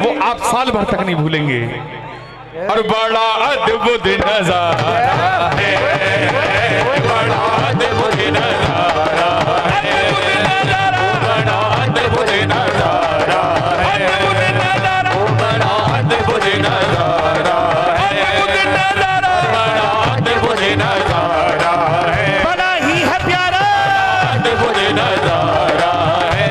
वो आप साल भर तक नहीं भूलेंगे। और बड़ा अद्भुत नजारा है, बड़ा अद्भुत नजारा है, बड़ा अद्भुत नजारा है, बड़ा अद्भुत नजारा है, बड़ा अद्भुत नजारा है, बड़ा ही है प्यारा अद्भुत नजारा है।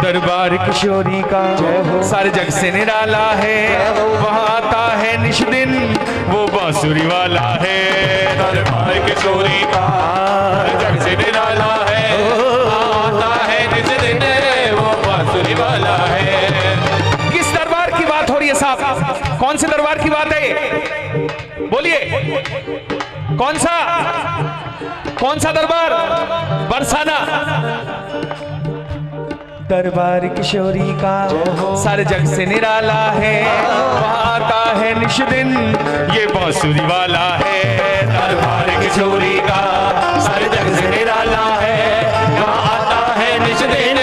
दरबार किशोरी का सारे जग से निराला है, वहाँ आता है निश दिन वो बांसुरी वाला है। दरबार किशोरी का जग से निराला है, वहाँ आता है निश दिन वो बांसुरी वाला है। किस दरबार की बात हो रही है साहब? कौन से दरबार की बात है? बोलिए कौन सा दरबार? बरसाना। दरबार किशोरी का सारे जग से निराला है, वहाँ आता है निश दिन ये बांसुरी वाला है। दरबार किशोरी का सारे जग से निराला है, वहाँ आता है निश दिन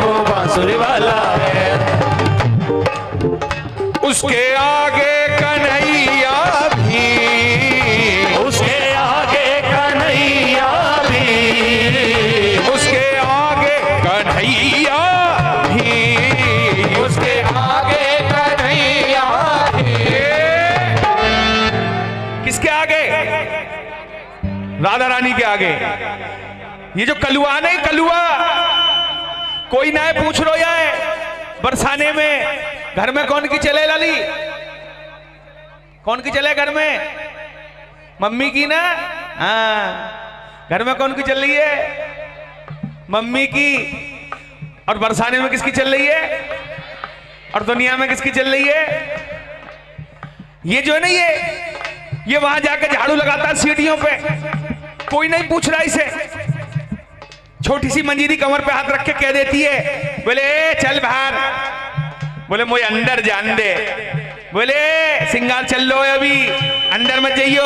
वो बांसुरी वाला है। उसके आगे कन्हैया भी, उसके आगे कन्हैया भी, उसके आगे कन्हैया, उसके आगे कन्हैया। किसके आगे? राधा रानी के आगे। ये जो कलुआ नहीं, कलुआ कोई ना पूछ लो यार, बरसाने में घर में कौन की चले लाली? कौन की चले घर में? मम्मी की ना। हाँ, घर में कौन की चल रही है? मम्मी की। और बरसाने में किसकी चल रही है? और दुनिया में किसकी चल रही है? ये जो है ना, ये वहां जाकर झाड़ू लगाता है सीढ़ियों पे, कोई नहीं पूछ रहा इसे। छोटी सी मंजीरी कमर पे हाथ रख के कह देती है, बोले चल बाहर, बोले मुझे अंदर जान दे, बोले सिंगार चल लो अभी अंदर मत जाइयो,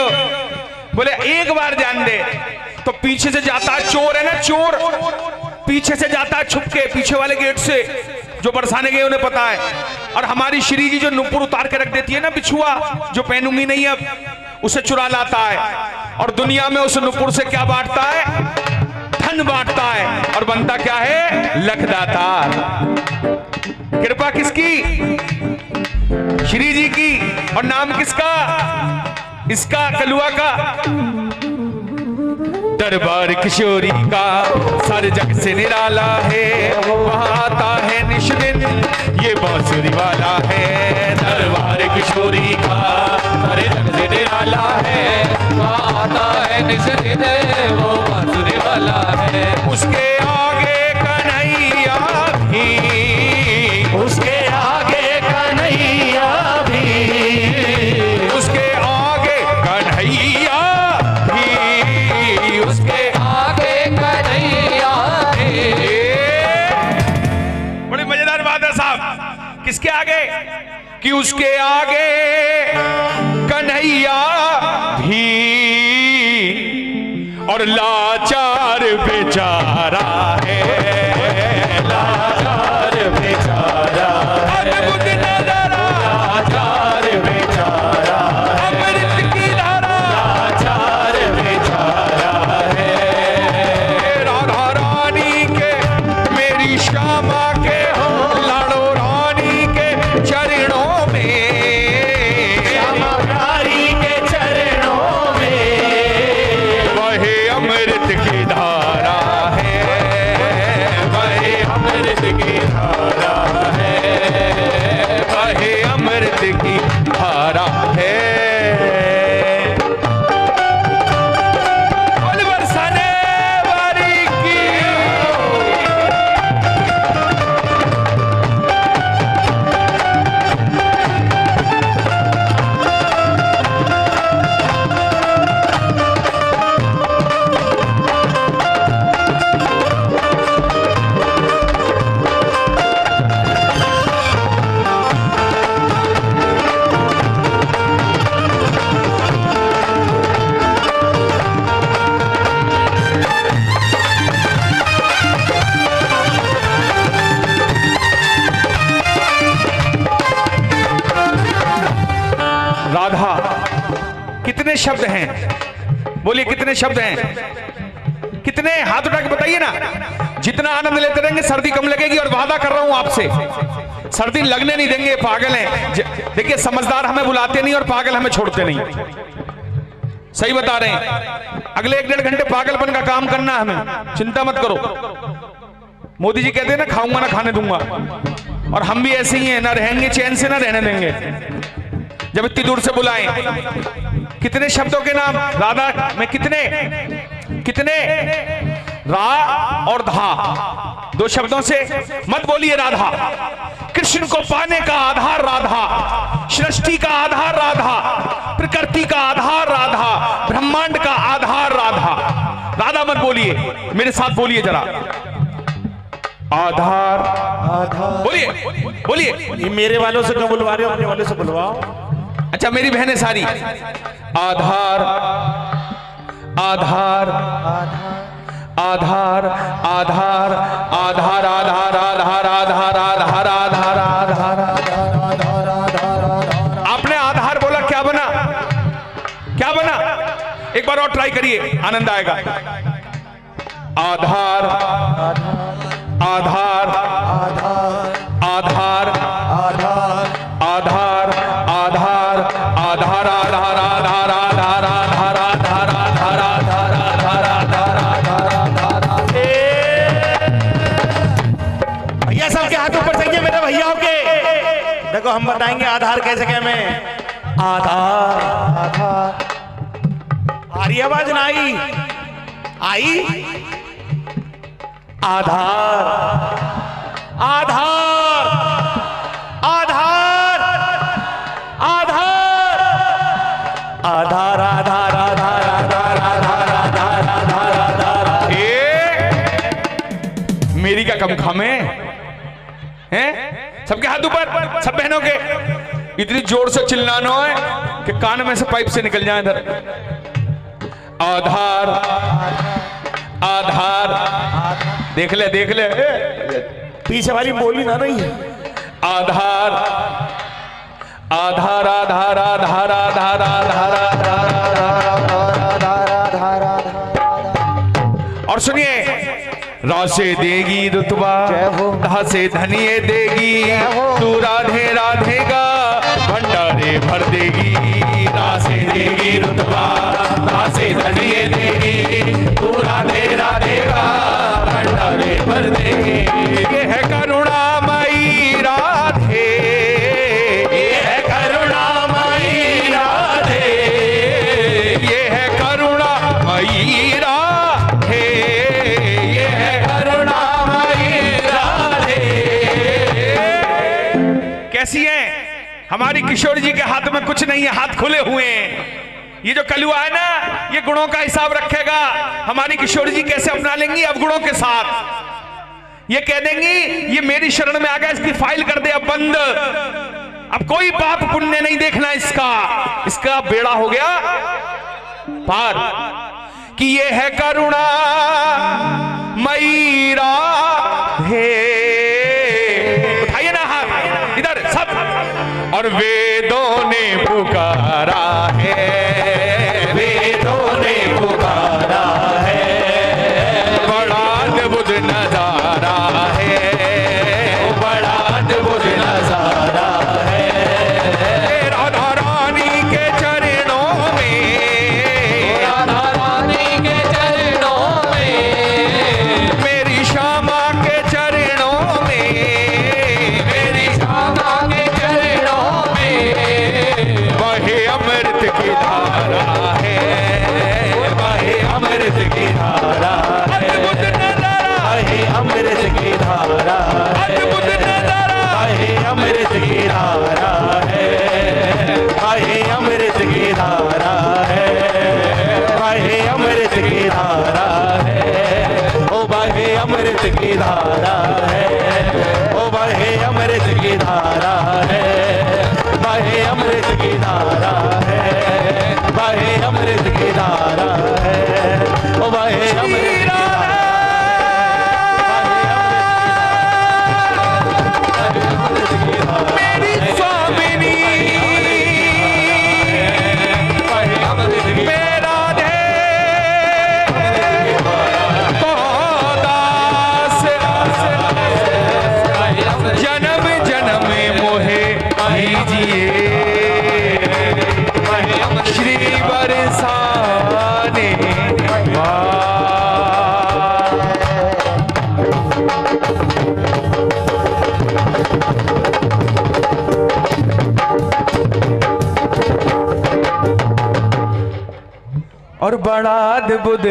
बोले एक बार जान दे। तो पीछे से जाता है, चोर है ना चोर, पीछे से जाता है छुप के, पीछे वाले गेट से। जो बरसाने गए उन्हें पता है। और हमारी श्री जी जो नुपुर उतार के रख देती है ना, बिछुआ जो पहनूंगी नहीं अब, उसे चुरा लाता है और दुनिया में उस नुपुर से क्या बांटता है? धन बांटता है। और बनता क्या है? लखदातार। कृपा किसकी? श्री जी की। और नाम किसका? इसका, कलुआ का। दरबार किशोरी का सारे जग से निराला है, वहाँ आता है निश दिन ये बांसुरी वाला है। दरबार किशोरी का सारे जग से निराला है, वहाँ आता है निश दिन वो बांसुरी वाला है। उसके आगे कन्हैया भी, उसके आगे कन्हैया भी, उसके आगे कन्हैया भी, उसके आगे कन्हैया भी। बड़ी मजेदार बात है साहब। किसके आगे? कि उसके आगे कन्हैया भी और लाचार बेचारा है, लाचार बेचारा है, लाचार बेचारा, अमृत की धारा, लाचार बेचारा है। राधा रानी के, मेरी श्यामा के हो, लाडो रानी के चरणों में, श्यामा रानी के चरणों में वही अमृत की धारा है। कितने शब्द हैं? बोलिए कितने शब्द हैं? कितने? हाथ उठा के बताइए ना। जितना आनंद लेते रहेंगे सर्दी कम लगेगी, और वादा कर रहा हूं आपसे सर्दी लगने नहीं देंगे। पागल हैं। देखिए समझदार हमें बुलाते नहीं और पागल हमें छोड़ते नहीं। सही बता रहे हैं। अगले 1-1.5 घंटे पागलपन का काम करना हमें, चिंता मत करो। मोदी जी कहते हैं ना, खाऊंगा ना खाने दूंगा, और हम भी ऐसे ही हैं, ना रहेंगे चैन से ना रहने देंगे जब इतनी दूर से बुलाएं। कितने शब्दों के नाम राधा में? कितने रा और धा, 2 शब्दों से मत बोलिए राधा। कृष्ण को पाने का आधार राधा, सृष्टि का आधार राधा, प्रकृति का आधार राधा, ब्रह्मांड का आधार राधा। राधा मत बोलिए, मेरे साथ बोलिए जरा। आधार आधार बोलिए बोलिए। ये मेरे वालों से क्यों बुलवा रहे हो? अपने वालों से बुलवाओ। अच्छा मेरी बहनें सारी। आधार आधार आधार आधार आधार आधार आधार आधार आधार आधार आधार। आपने आधार बोला, क्या बना? क्या बना? एक बार और ट्राई करिए, आनंद आएगा। आधार आधार आधार आधार आधार आधार आधार आधार आधार आधार आधार आधार आधार आधार आधार आधार। भैया सबके हाथ ऊपर चाहिए मेरे भैयाओं के। देखो हम बताएंगे आधार कैसे क्या में। आधार आधार आ रही आवाज ना आई? आई? आधार आधार आधार आधार आधार आधार आधार आधार आधार आधार आधार आधार। मेरी क्या कम खामे हैं? सबके हाथ ऊपर, सब बहनों के। इतनी जोर से चिल्लाना है कि कान में से पाइप से निकल जाए इधर। आधार आधार देख ले पीछे वाली बोली ना रही। आधार आधार आधार आधार आधार आधार आधार। और सुनिए, रा से देगी रुतबा, धा से धनिये देगी, तू राधे राधेगा भंडारे भर देगी। रा से देगी रुतबा, धा से धनिये देगी, तू राधे राधेगा भंडारे भर देगी। ये है करुणामयी राधे, ये है करुणामयी राधे, ये है करुणामयी राधे, ये है करुणामयी राधे। कैसी है हमारी किशोर जी के हाथ में? कुछ नहीं है, हाथ खुले हुए हैं। ये जो कलुआ है ना, ये गुणों का हिसाब रखेगा। हमारी किशोर जी कैसे अपना लेंगी अब गुणों के साथ? ये कह देंगी ये मेरी शरण में आ गया, इसकी फाइल कर दे अब बंद। अब कोई पाप पुण्य नहीं देखना इसका बेड़ा हो गया पार। कि ये है करुणा मई राधे। उठाइए ना हाथ इधर सब। और वेदों ने पुकारा है, वेदों ने पुकारा है, बड़ा अद्भुत नजारा है, बड़ा अद्भुत नजारा है। राधा रानी के चरणों में, राधा रानी के चरणों में, मेरी श्यामा के चरणों में, मेरी श्यामा के चरणों में बहे अमृत की धारा है, बहे अमृत की धारा है, बहे अमृत की धारा है, बहे अमृत की धारा है, बहे अमृत की धारा है, बहे अमृत की धारा है, ओ बहे अमृत की धारा है, ओ बहे अमृत की धारा है, बहे अमृत की धारा है, बहे अमृत की धारा है, ओ बहे अमृत की धारा। मेरी स्वामिनी, बहे अमृत बड़ा अद्भुत